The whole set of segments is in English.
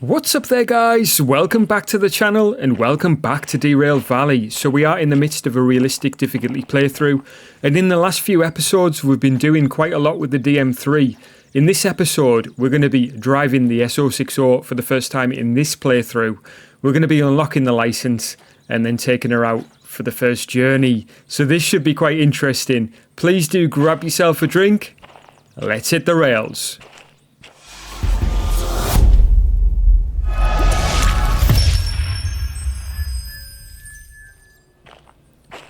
What's up there, guys? Welcome back to the channel and welcome back to Derail Valley. So we are in the midst of a realistic difficulty playthrough, and in the last few episodes we've been doing quite a lot with the DM3. In this episode we're going to be driving the S060 for the first time in this playthrough. We're going to be unlocking the license and then taking her out for the first journey. So this should be quite interesting. Please do grab yourself a drink. Let's hit the rails.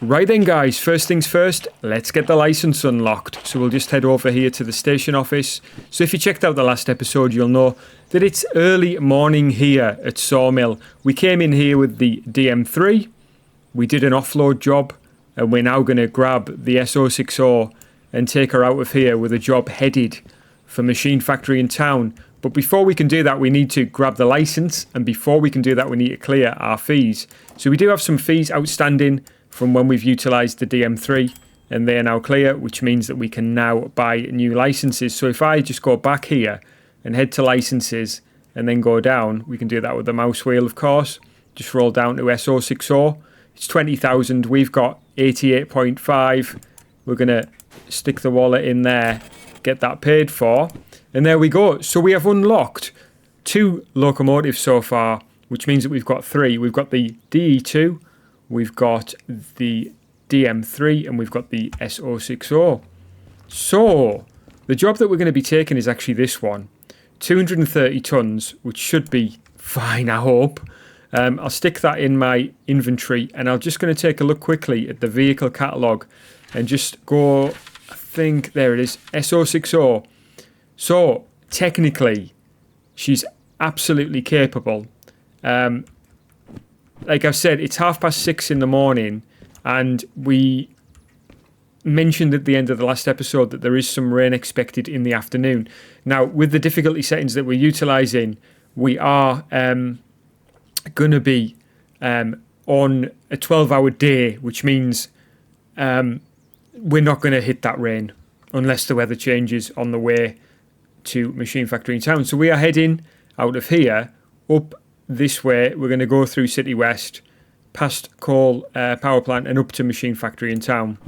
Right then, guys, first things first, let's get the license unlocked. So we'll just head over here to the station office. So if you checked out the last episode, you'll know that it's early morning here at Sawmill. We came in here with the DM3, we did an offload job, and we're now going to grab the S060 and take her out of here with a job headed for Machine Factory in town. But before we can do that, we need to grab the license, and before we can do that, we need to clear our fees. So we do have some fees outstanding from when we've utilised the DM3, and they are now clear, which means that we can now buy new licenses. So if I just go back here and head to licenses and then go down, we can do that with the mouse wheel, of course. Just roll down to S060. It's 20,000. We've got 88.5. We're going to stick the wallet in there, get that paid for, and there we go. So we have unlocked 2 locomotives so far, which means that we've got 3. We've got the DE2, we've got the DM3, and we've got the S060. So the job that we're going to be taking is actually this one. 230 tons, which should be fine, I hope. I'll stick that in my inventory, and I'm just going to take a look quickly at the vehicle catalogue and just go, I think, there it is, S060. So technically, she's absolutely capable. Like I've said, it's 6:30 in the morning, and we mentioned at the end of the last episode that there is some rain expected in the afternoon. Now, with the difficulty settings that we're utilising, we are going to be on a 12-hour day, which means we're not going to hit that rain unless the weather changes on the way to Machine Factory in town. So we are heading out of here up this way. We're going to go through City West, past coal power plant, and up to Machine Factory in town.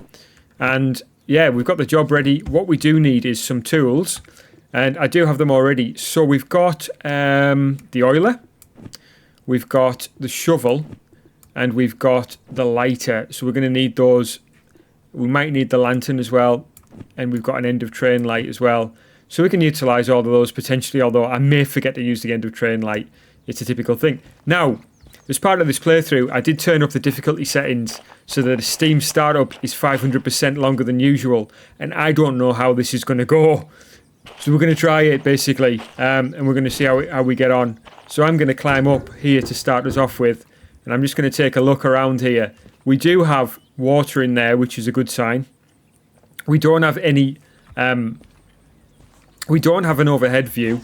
And yeah, we've got the job ready. What we do need is some tools, and I do have them already. So we've got the oiler, we've got the shovel, and we've got the lighter. So we're going to need those. We might need the lantern as well, and we've got an end of train light as well. So we can utilise all of those potentially, although I may forget to use the end of train light. It's a typical thing. Now, as part of this playthrough, I did turn up the difficulty settings so that the Steam startup is 500% longer than usual, and I don't know how this is going to go. So we're going to try it, basically, and we're going to see how we get on. So I'm going to climb up here to start us off with, and I'm just going to take a look around here. We do have water in there, which is a good sign. We don't have any... we don't have an overhead view,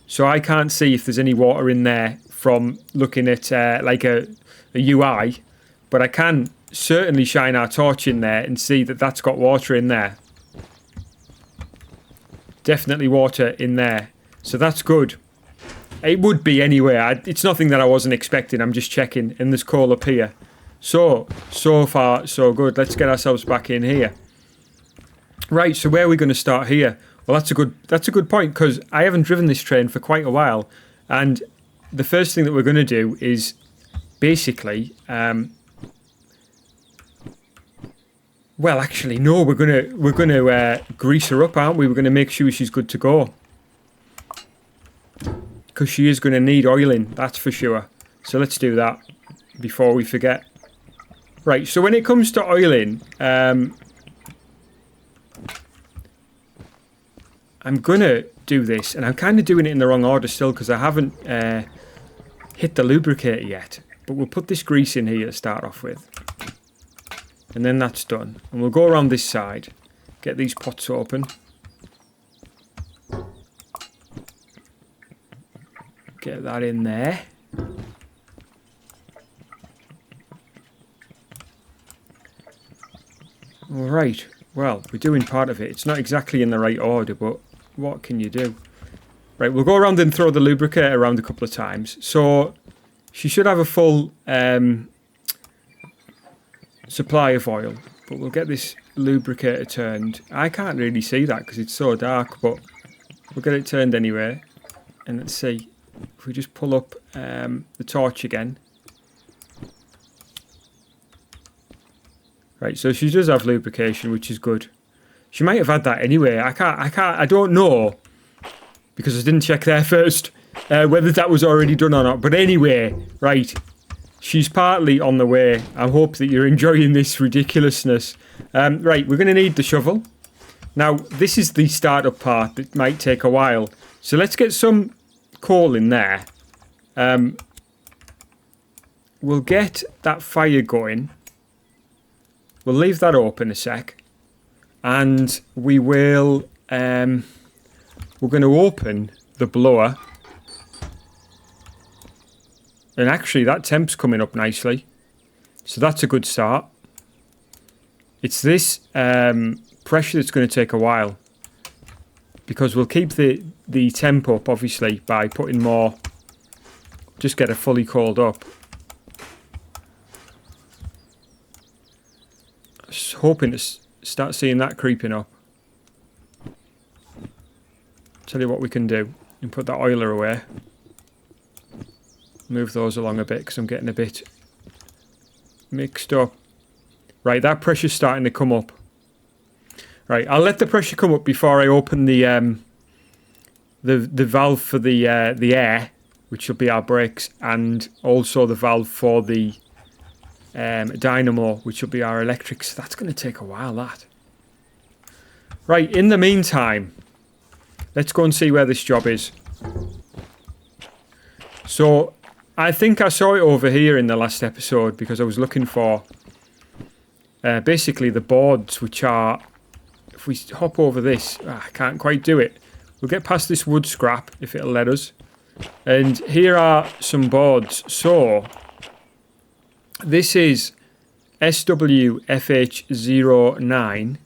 so I can't see if there's any water in there from looking at like a UI, but I can certainly shine our torch in there and see that that's got water in there. Definitely water in there, so that's good. It would be anyway. It's nothing that I wasn't expecting. I'm just checking, and there's coal up here. So far so good. Let's get ourselves back in here. Right, so where are we going to start here? Well, that's a good point, because I haven't driven this train for quite a while, and the first thing that we're going to do is basically, well, actually, no, we're gonna grease her up, aren't we? We're going to make sure she's good to go, because she is going to need oiling, that's for sure. So let's do that before we forget. Right, so when it comes to oiling, I'm going to do this, and I'm kind of doing it in the wrong order still, because I haven't hit the lubricator yet. But we'll put this grease in here to start off with. And then that's done. And we'll go around this side, get these pots open. Get that in there. Alright, well, we're doing part of it. It's not exactly in the right order, but what can you do? Right, we'll go around and throw the lubricator around a couple of times. So she should have a full supply of oil, but we'll get this lubricator turned. I can't really see that because it's so dark, but we'll get it turned anyway. And let's see if we just pull up the torch again. Right, so she does have lubrication, which is good. She might have had that anyway. I don't know, because I didn't check there first whether that was already done or not. But anyway, right, she's partly on the way. I hope that you're enjoying this ridiculousness. Right, we're going to need the shovel. Now, this is the startup part that might take a while. So let's get some coal in there. We'll get that fire going. We'll leave that open a sec. And we will... we're going to open the blower. And actually, that temp's coming up nicely. So that's a good start. It's this pressure that's going to take a while. Because we'll keep the temp up, obviously, by putting more... Just get it fully coiled up. Just hoping to start seeing that creeping up. Tell you what we can do. And put that oiler away. Move those along a bit because I'm getting a bit mixed up. Right, that pressure's starting to come up. Right, I'll let the pressure come up before I open the valve for the air, which will be our brakes, and also the valve for the dynamo, which will be our electrics. That's going to take a while, that. Right, in the meantime, let's go and see where this job is. So, I think I saw it over here in the last episode because I was looking for basically the boards, which are... If we hop over this, I can't quite do it. We'll get past this wood scrap if it'll let us. And here are some boards. So, this is SWFH09,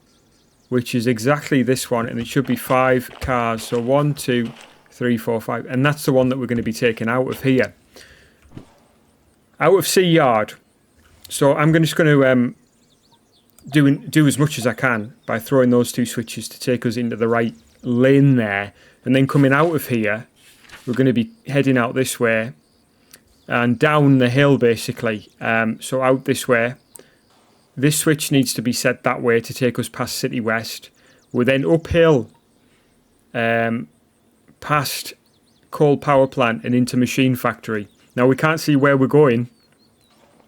which is exactly this one, and it should be 5 cars. So 1, 2, 3, 4, 5, and that's the one that we're going to be taking out of here, out of C yard. So I'm just going to do as much as I can by throwing those 2 switches to take us into the right lane there, and then coming out of here, we're going to be heading out this way and down the hill basically. So out this way. This switch needs to be set that way to take us past City West. We're then uphill past coal power plant and into Machine Factory. Now we can't see where we're going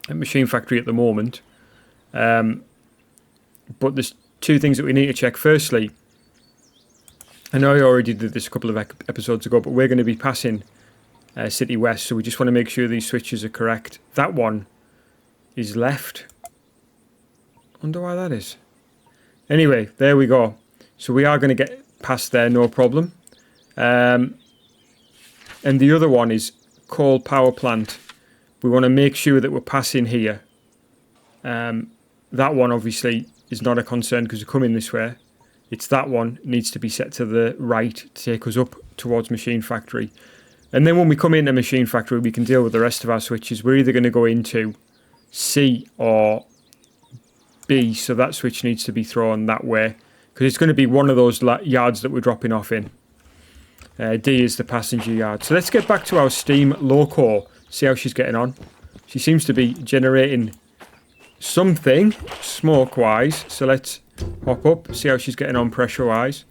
at Machine Factory at the moment. But there's 2 things that we need to check. Firstly, I know I already did this a couple of episodes ago, but we're going to be passing City West, so we just want to make sure these switches are correct. That one is left. Wonder why that is. Anyway, there we go. So we are going to get past there, no problem. And the other one is coal power plant. We want to make sure that we're passing here. That one obviously is not a concern because we're coming this way. It's that one needs to be set to the right to take us up towards Machine Factory. And then when we come into Machine Factory, we can deal with the rest of our switches. We're either going to go into C or B, so that switch needs to be thrown that way because it's going to be one of those yards that we're dropping off in. D is the passenger yard. So let's get back to our steam loco, see how she's getting on. She seems to be generating something smoke-wise, so let's hop up, see how she's getting on pressure-wise.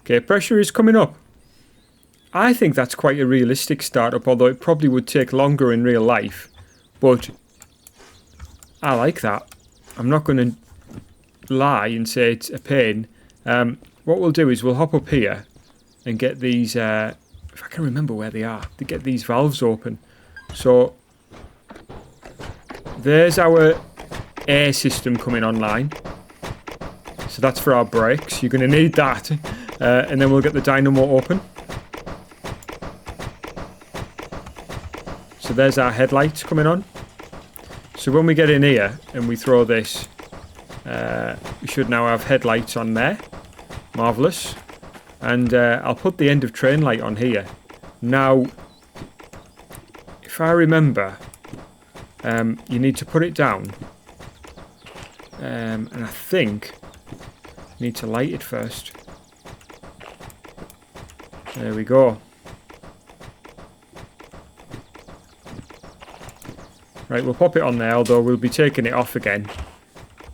Okay, pressure is coming up. I think that's quite a realistic startup, although it probably would take longer in real life, but I like that. I'm not going to lie and say it's a pain. What we'll do is we'll hop up here and get these, if I can remember where they are, to get these valves open. So there's our air system coming online. So that's for our brakes. You're going to need that. And then we'll get the dynamo open. So there's our headlights coming on. So when we get in here and we throw this, we should now have headlights on there. Marvellous. And I'll put the end of train light on here. Now, if I remember, you need to put it down. And I think you need to light it first. There we go. Right, we'll pop it on there, although we'll be taking it off again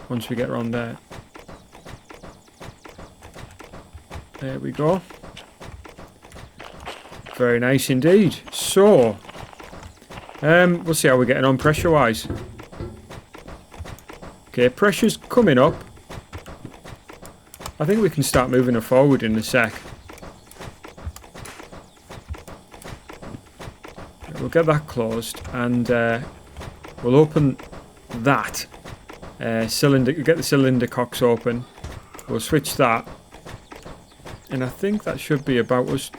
once we get around there. There we go. Very nice indeed. So, we'll see how we're getting on pressure-wise. Okay, pressure's coming up. I think we can start moving her forward in a sec. We'll get that closed, and we'll open that cylinder. Get the cylinder cocks open. We'll switch that, and I think that should be about us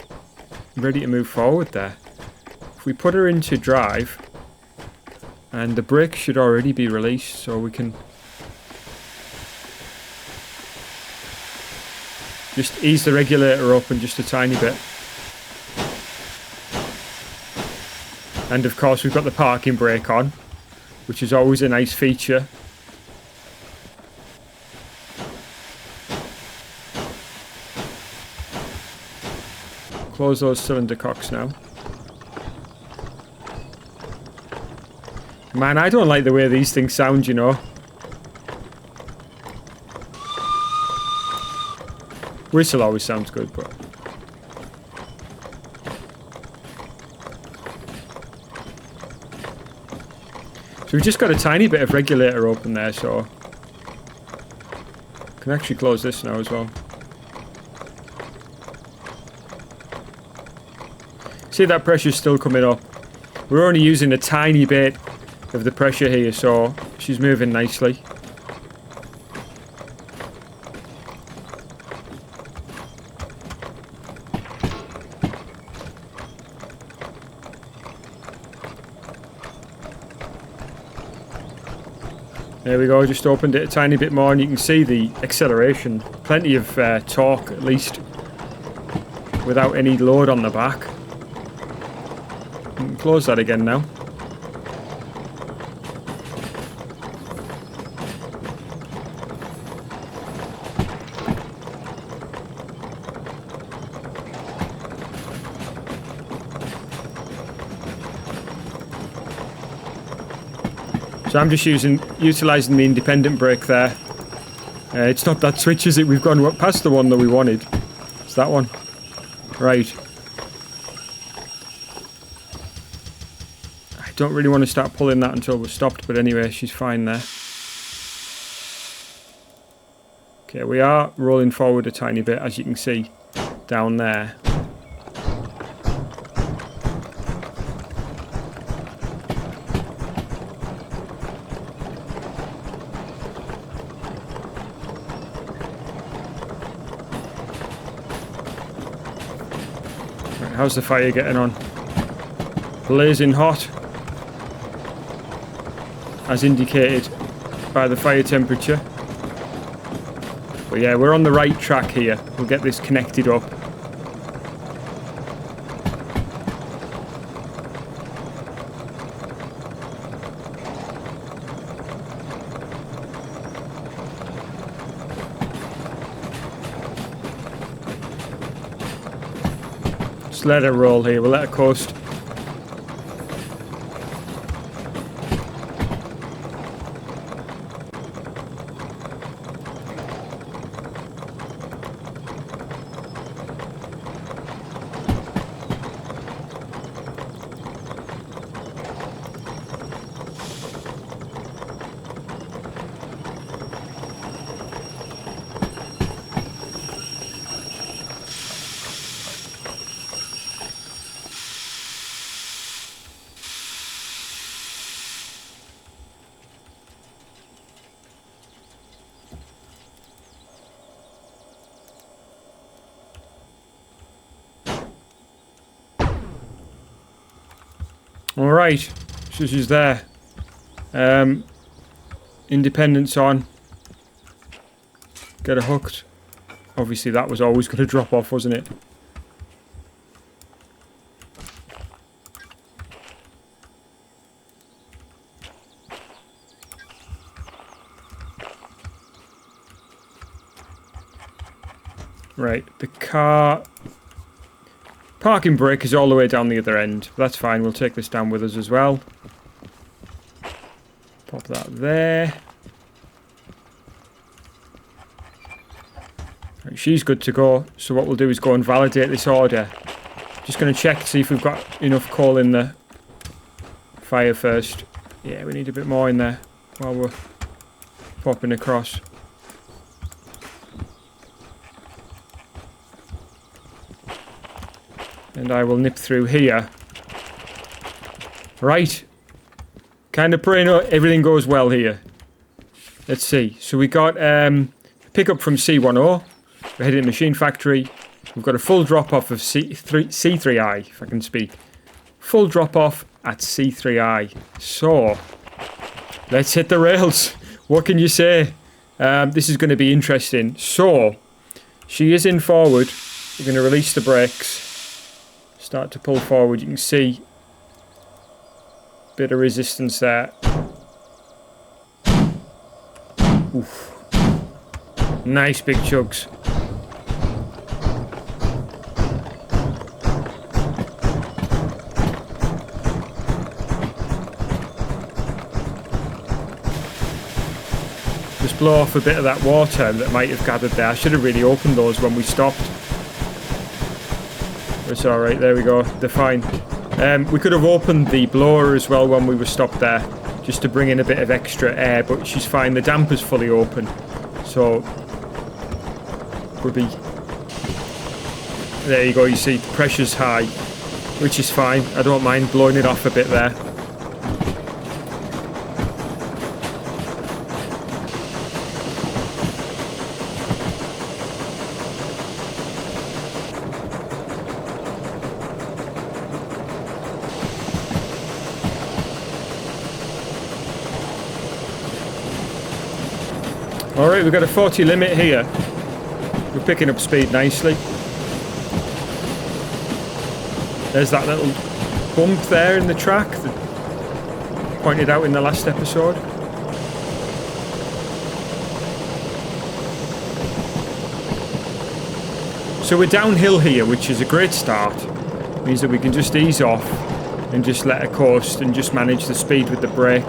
ready to move forward there. If we put her into drive, and the brake should already be released, so we can just ease the regulator open just a tiny bit. And of course we've got the parking brake on, which is always a nice feature. Close those cylinder cocks now. Man, I don't like the way these things sound, you know. Whistle always sounds good, but... So we've just got a tiny bit of regulator open there, so... Can actually close this now as well. See, that pressure's still coming up. We're only using a tiny bit of the pressure here, so she's moving nicely. There we go, just opened it a tiny bit more and you can see the acceleration. Plenty of torque, at least, without any load on the back. You can close that again now. So I'm just utilising the independent brake there. It's not that switch, is it? We've gone past the one that we wanted. It's that one. Right. I don't really want to start pulling that until we're stopped, but anyway, she's fine there. Okay, we are rolling forward a tiny bit, as you can see down there. How's the fire getting on? Blazing hot, as indicated by the fire temperature. But yeah, we're on the right track here. We'll get this connected up. Just let her roll here, we'll let her coast. Alright, so she's there. Independence on. Get her hooked Obviously that was always going to drop off, wasn't it? Right, the car parking brake is all the way down the other end. That's fine, we'll take this down with us as well. Pop that there. Right, she's good to go. So what we'll do is go and validate this order. Just going to check to see if we've got enough coal in the fire first. Yeah, we need a bit more in there while we're popping across. And I will nip through here. Right. Kind of praying everything goes well here. Let's see. So we got pickup from C10. We're heading to Machine Factory. We've got a full drop-off of C3I, if I can speak. Full drop-off at C3I. So, let's hit the rails. What can you say? This is going to be interesting. So, she is in forward. We're going to release the brakes. Start to pull forward. You can see a bit of resistance there. Oof. Nice big chugs. Just blow off a bit of that water that might have gathered there. I should have really opened those when we stopped. It's alright, there we go, they're fine. We could have opened the blower as well when we were stopped there, just to bring in a bit of extra air, but she's fine, the damper's fully open. So, we'll be... There you go, you see, the pressure's high, which is fine. I don't mind blowing it off a bit there. Alright, we've got a 40 limit here. We're picking up speed nicely. There's that little bump there in the track that pointed out in the last episode. So we're downhill here, which is a great start. It means that we can just ease off and just let her coast and just manage the speed with the brake.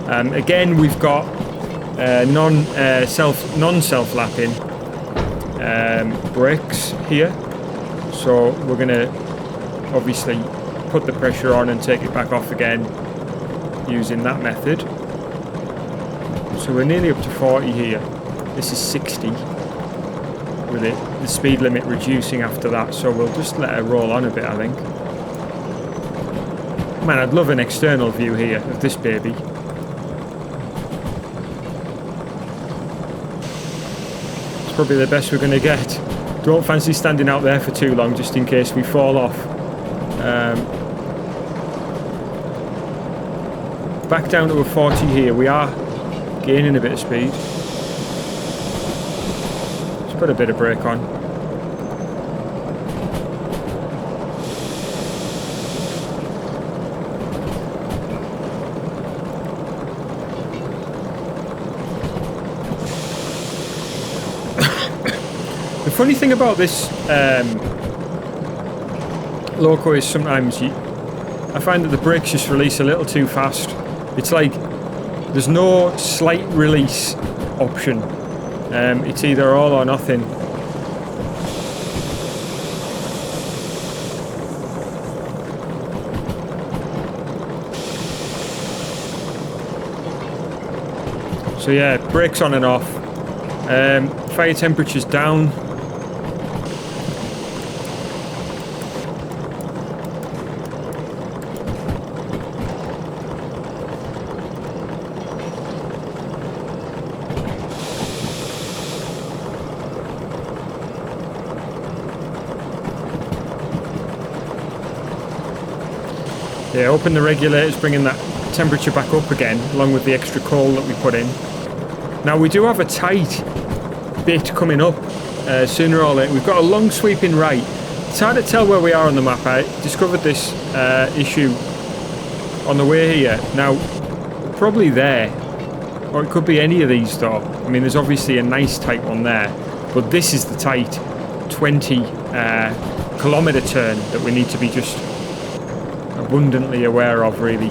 Again, we've got non-self-lapping brakes here, so we're going to obviously put the pressure on and take it back off again using that method. So we're nearly up to 40 here. This is 60 with the speed limit reducing after that, so we'll just let her roll on a bit, I think. Man, I'd love an external view here of this baby. Probably the best we're going to get. Don't fancy standing out there for too long just in case we fall off. Back down to a 40 here. We are gaining a bit of speed. Let's put a bit of brake on. The funny thing about this Loco is sometimes I find that the brakes just release a little too fast. It's like there's no slight release option. It's either all or nothing. So yeah, brakes on and off. Fire temperature's down. Yeah, open the regulators, bringing that temperature back up again, along with the extra coal that we put in. Now we do have a tight bit coming up sooner or later. We've got a long sweeping right. It's hard to tell where we are on the map. I discovered this issue on the way here. Now, probably there. Or it could be any of these though. I mean, there's obviously a nice tight one there. But this is the tight 20 kilometre turn that we need to be just abundantly aware of, really.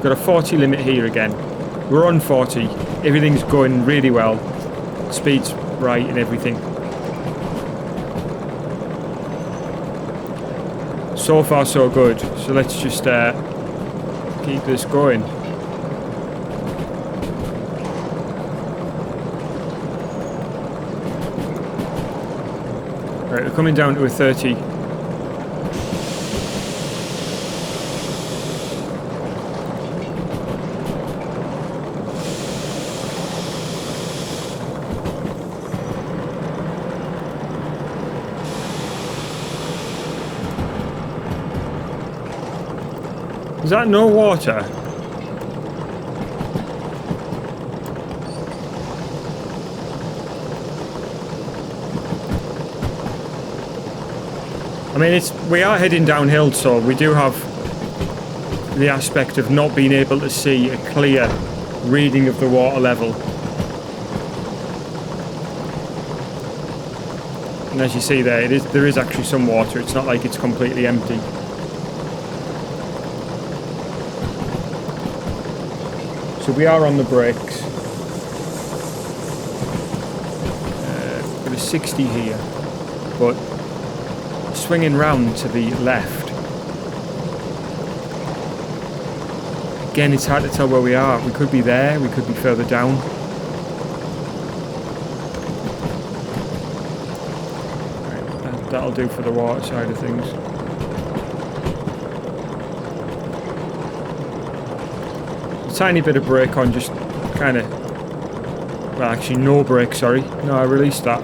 Got a 40 limit here again. We're on 40. Everything's going really well. Speed's right and everything. So far so good. So let's just keep this going. Right, we're coming down to a 30. Is that no water? I mean, we are heading downhill, so we do have the aspect of not being able to see a clear reading of the water level. And as you see there, there is actually some water. It's not like it's completely empty. So we are on the brakes. Got a 60 here, but swinging round to the left. Again, it's hard to tell where we are. We could be there, we could be further down. Right, that'll do for the water side of things. Tiny bit of brake on, just kind of, well, actually no brake, sorry. No, I released that.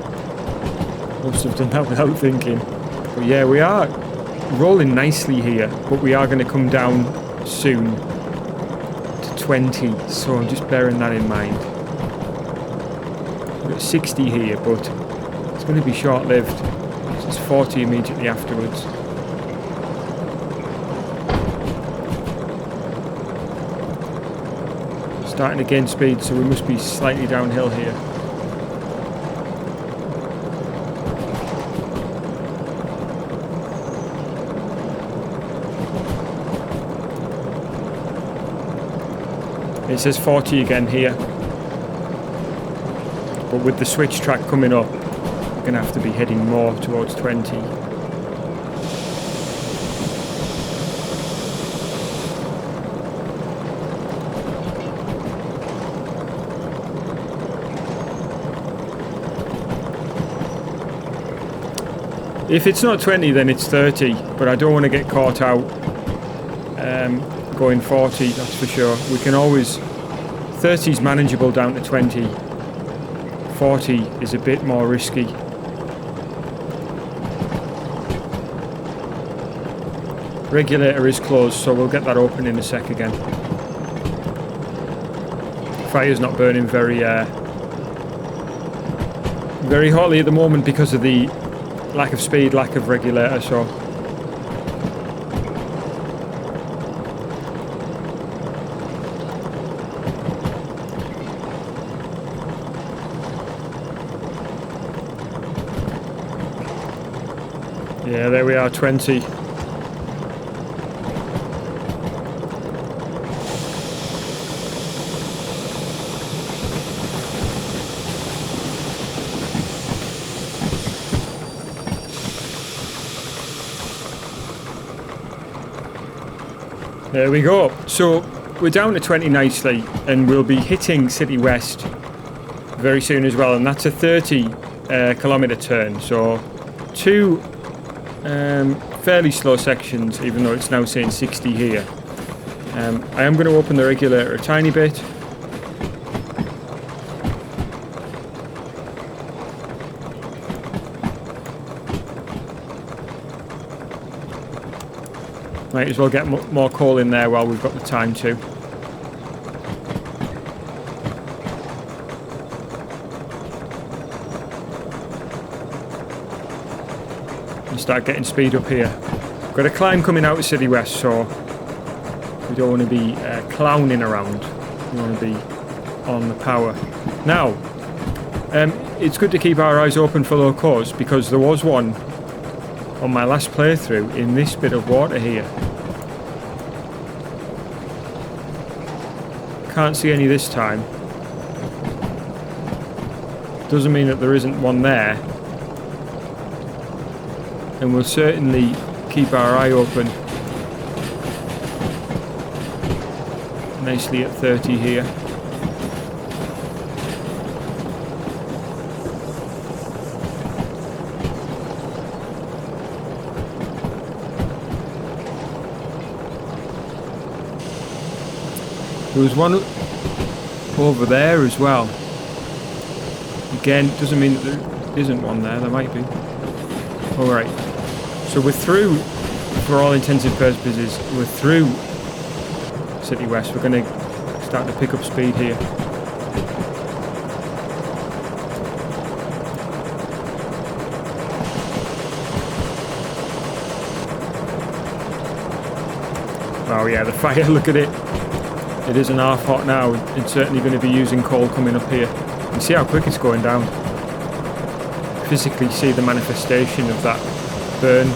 Must have done that without thinking. But yeah, we are rolling nicely here, but we are going to come down soon to 20, so I'm just bearing that in mind. We've got 60 here, but it's going to be short-lived. So it's 40 immediately afterwards. Starting to gain speed, so we must be slightly downhill here. It says 40 again here. But with the switch track coming up, we're going to have to be heading more towards 20. If it's not 20, then it's 30, but I don't want to get caught out going 40, that's for sure. We can always... 30 is manageable down to 20. 40 is a bit more risky. Regulator is closed, so we'll get that open in a sec again. Fire's not burning very hotly at the moment because of the lack of speed, lack of regulator, so yeah, there we are, 20. There we go. So we're down to 20 nicely, and we'll be hitting City West very soon as well, and that's a 30 kilometre turn, so two fairly slow sections, even though it's now saying 60 here. I am going to open the regulator a tiny bit. Might as well get more coal in there while we've got the time to. start getting speed up here. Got a climb coming out of City West, so we don't want to be clowning around. We want to be on the power. Now, it's good to keep our eyes open for locos, because there was one on my last playthrough in this bit of water here. Can't see any this time. Doesn't mean that there isn't one there. And we'll certainly keep our eye open. Nicely at 30 here. There was one over there as well. Again, doesn't mean that there isn't one there. There might be. Alright. So we're through, for all intents and purposes, we're through City West. We're going to start to pick up speed here. Oh yeah, the fire, look at it. It isn't half hot now. It's certainly going to be using coal coming up here. You see how quick it's going down. Physically see the manifestation of that burn.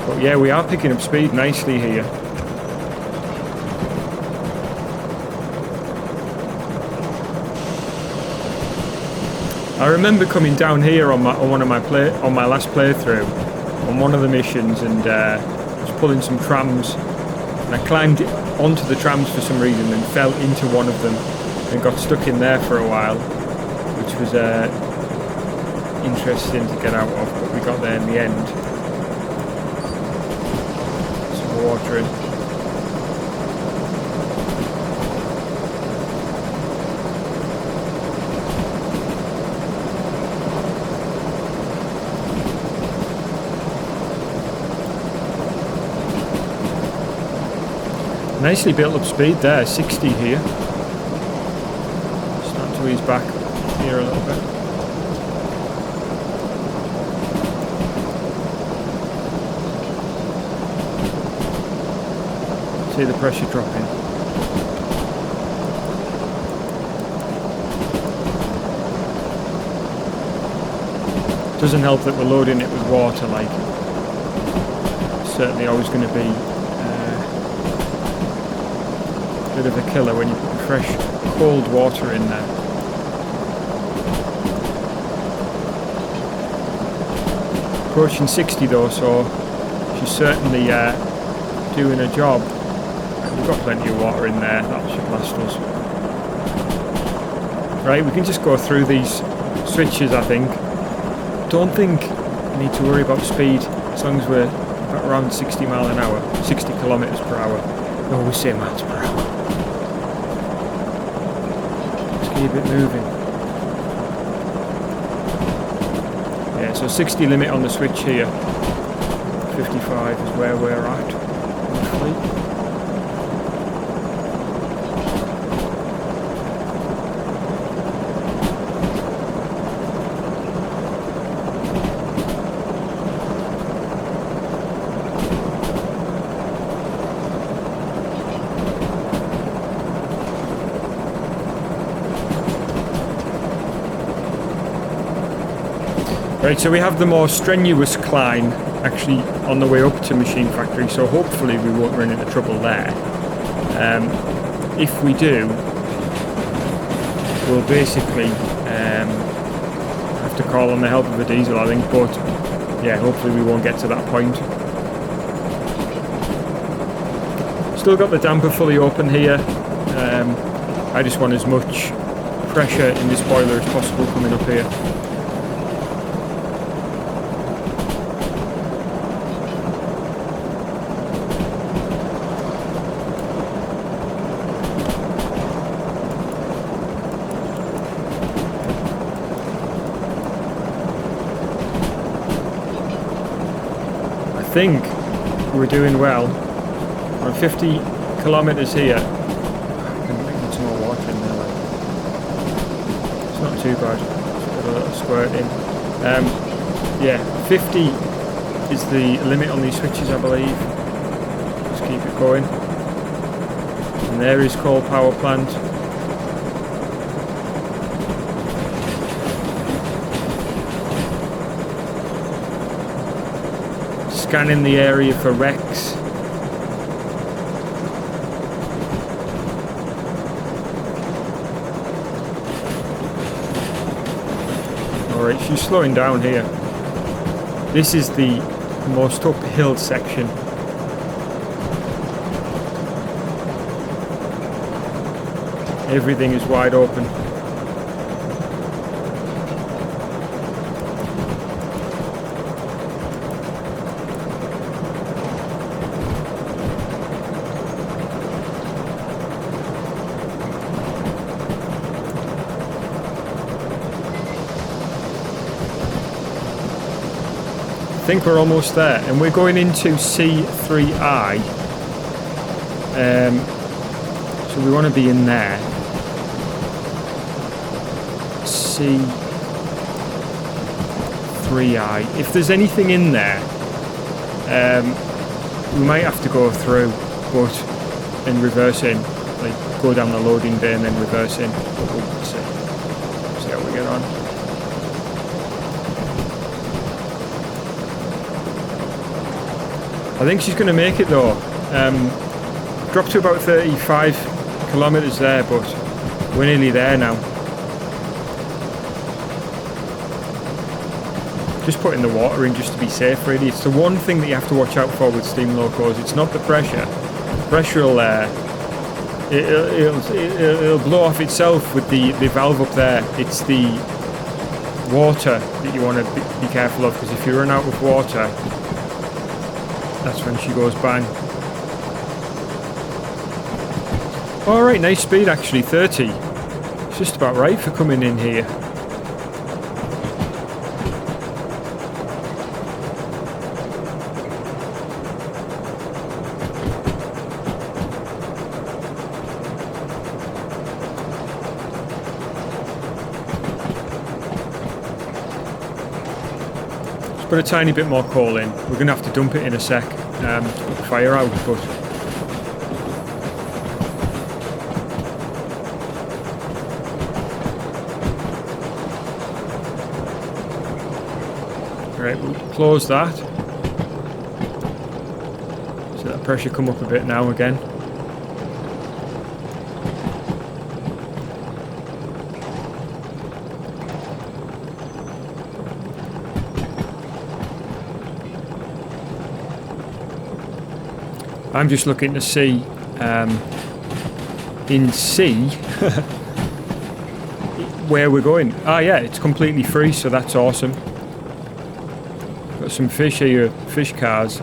But yeah, we are picking up speed nicely here. I remember coming down here on my last playthrough on one of the missions, and was pulling some trams, and I climbed onto the trams for some reason and fell into one of them and got stuck in there for a while, which was interesting to get out of, but we got there in the end. Some water in. Nicely built up speed there, 60 here. Starting to ease back here a little bit. See the pressure dropping. Doesn't help that we're loading it with water, like. It's certainly always going to be bit of a killer when you put fresh cold water in there. Approaching 60 though, so she's certainly doing a job. We've got plenty of water in there, that should last us. Right, we can just go through these switches, I think. Don't think we need to worry about speed as long as we're around 60 mile an hour, 60 kilometers per hour. No, we say miles per hour. Keep it moving. Yeah, so 60 limit on the switch here. 55 is where we're at on the fleet. Right, so we have the more strenuous climb actually on the way up to Machine Factory, so hopefully we won't run into trouble there. If we do, we'll basically have to call on the help of a diesel, I think, but yeah, hopefully we won't get to that point. Still got the damper fully open here. I just want as much pressure in this boiler as possible coming up here. I think we're doing well. We're 50 kilometers here. I can make some more water in there. Like. It's not too bad. Just put a little squirt in. Yeah, 50 is the limit on these switches, I believe. Just keep it going. And there is coal power plant. Scanning the area for wrecks. Alright, she's slowing down here. This is the most uphill section. Everything is wide open. I think we're almost there, and we're going into C3I, so we want to be in there. C3I. If there's anything in there, we might have to go through, but and reverse in, like go down the loading bay and then reverse in. But we'll see how we get on. I think she's going to make it though. Dropped to about 35 kilometers there, but we're nearly there now. Just putting the water in just to be safe, really. It's the one thing that you have to watch out for with steam locos. It's not the pressure. Pressure will it'll blow off itself with the valve up there. It's the water that you want to be careful of, because if you run out of water, that's when she goes bang. Alright, nice speed actually, 30. It's just about right for coming in here. Just put a tiny bit more coal in. We're going to have to dump it in a sec to put the fire out, but right, we'll close that. So that pressure come up a bit now again. I'm just looking to see in C where we're going. Ah yeah, it's completely free, so that's awesome. Got some fish here, fish cars.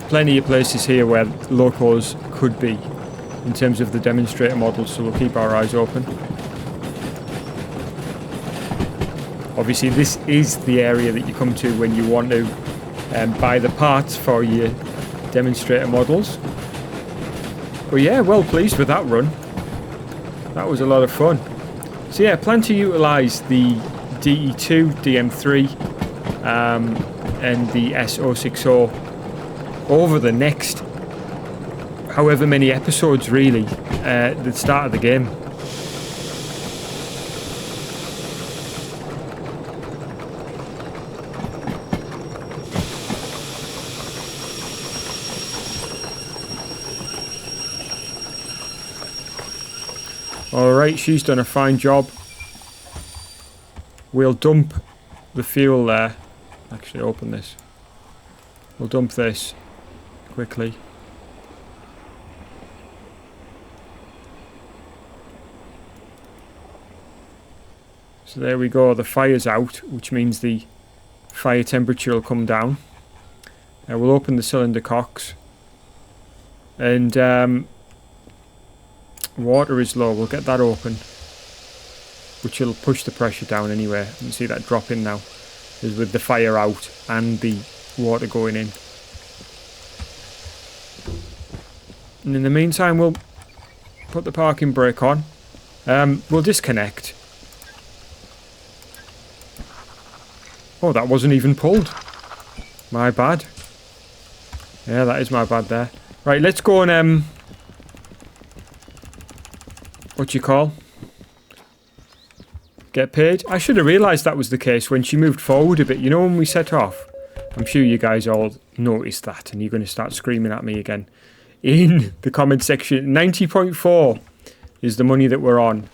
Plenty of places here where locos could be in terms of the demonstrator models, so we'll keep our eyes open. Obviously this is the area that you come to when you want to buy the parts for your demonstrator models. But yeah, well pleased with that run. That was a lot of fun. So yeah, plan to utilise the DE2, DM3 and the S060 over the next however many episodes really at the start of the game. Alright, she's done a fine job. We'll dump the fuel there. Actually, open this. We'll dump this quickly. So there we go, the fire's out, which means the fire temperature will come down. We'll open the cylinder cocks. And water is low, we'll get that open, which will push the pressure down anyway. You can see that dropping now, is with the fire out and the water going in. And in the meantime, we'll put the parking brake on. We'll disconnect. Oh, that wasn't even pulled. My bad. Yeah, that is my bad there. Right, let's go and, what you call? Get paid. I should have realised that was the case when she moved forward a bit. You know, when we set off? I'm sure you guys all noticed that, and you're going to start screaming at me again. In the comment section, 90.4 is the money that we're on.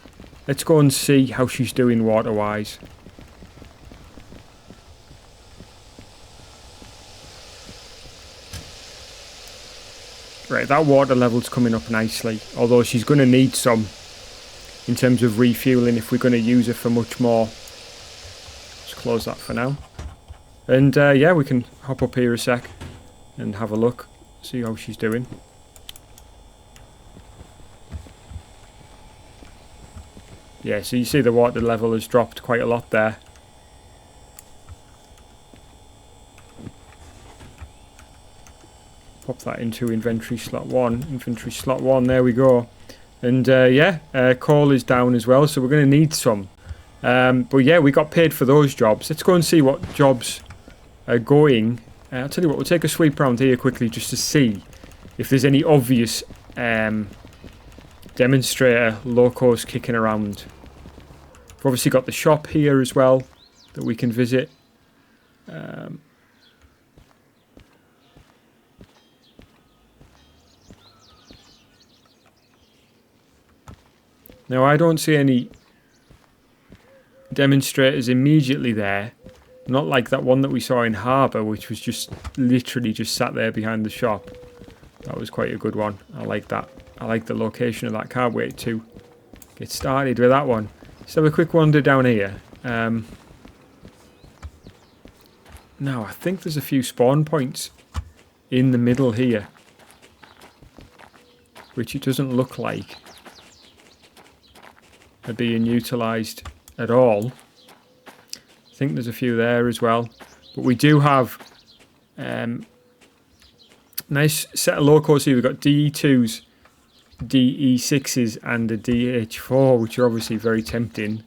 Let's go and see how she's doing water-wise. Right, that water level's coming up nicely. Although she's going to need some in terms of refueling if we're going to use her for much more. Let's close that for now. And yeah, we can hop up here a sec and have a look. See how she's doing. Yeah, so you see the water level has dropped quite a lot there. Pop that into inventory slot 1. Inventory slot 1, there we go. And yeah, coal is down as well, so we're going to need some. But yeah, we got paid for those jobs. Let's go and see what jobs are going. I'll tell you what, we'll take a sweep around here quickly just to see if there's any obvious demonstrator locos kicking around. We've obviously got the shop here as well that we can visit. Now, I don't see any demonstrators immediately there. Not like that one that we saw in Harbour, which was just literally just sat there behind the shop. That was quite a good one. I like that. I like the location of that. Can't wait to get started with that one. Let's have a quick wander down here. Now, I think there's a few spawn points in the middle here, which it doesn't look like are being utilised at all. I think there's a few there as well, but we do have nice set of locos here. We've got DE2s, DE6s and a DH4, which are obviously very tempting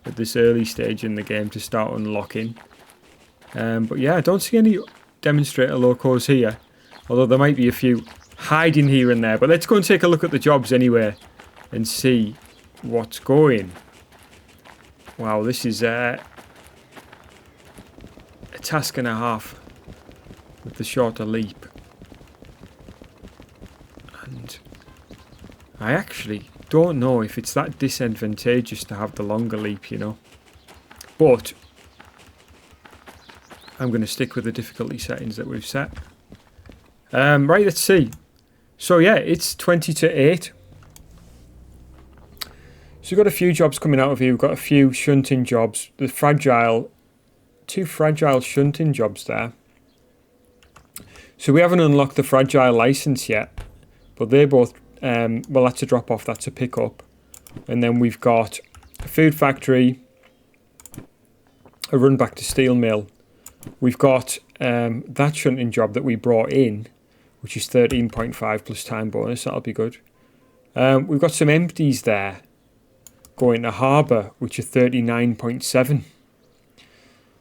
at this early stage in the game to start unlocking. But yeah, I don't see any demonstrator locos here, although there might be a few hiding here and there. But let's go and take a look at the jobs anyway and see what's going. Wow, this is a task and a half with the shorter leap. And I actually don't know if it's that disadvantageous to have the longer leap, you know. But I'm going to stick with the difficulty settings that we've set. Right, let's see. So yeah, it's 20 to 8. So we've got a few jobs coming out of here. We've got a few shunting jobs. The fragile, 2 fragile shunting jobs there. So we haven't unlocked the fragile license yet, but they're both, well, that's a drop off, that's a pick up. And then we've got a food factory, a run back to steel mill. We've got that shunting job that we brought in, which is 13.5 plus time bonus. That'll be good. We've got some empties there going to harbour, which are 39.7.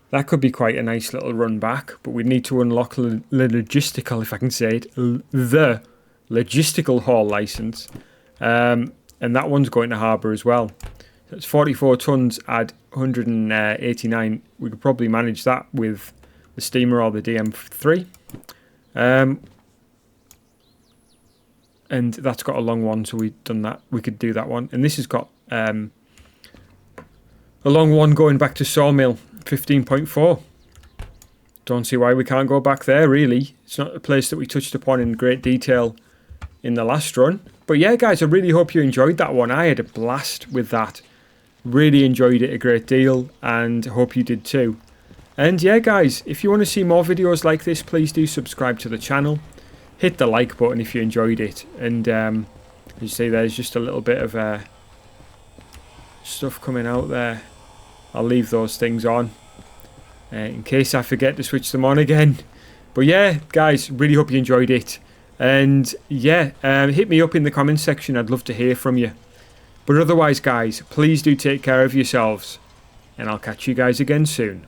That could be quite a nice little run back, but we need to unlock the logistical, if I can say it, the logistical haul license. And that one's going to harbour as well. That's 44 tonnes at 189. We could probably manage that with the steamer or the DM3. And that's got a long one, so we've done that. We could do that one. And this has got a long one going back to Sawmill, 15.4. Don't see why we can't go back there, really. It's not a place that we touched upon in great detail in the last run. But yeah, guys, I really hope you enjoyed that one. I had a blast with that. Really enjoyed it a great deal, and hope you did too. And yeah, guys, if you want to see more videos like this, please do subscribe to the channel. Hit the like button if you enjoyed it. And as you see, there's just a little bit of stuff coming out there. I'll leave those things on in case I forget to switch them on again. But yeah, guys, really hope you enjoyed it. And yeah, hit me up in the comments section. I'd love to hear from you. But otherwise, guys, please do take care of yourselves. And I'll catch you guys again soon.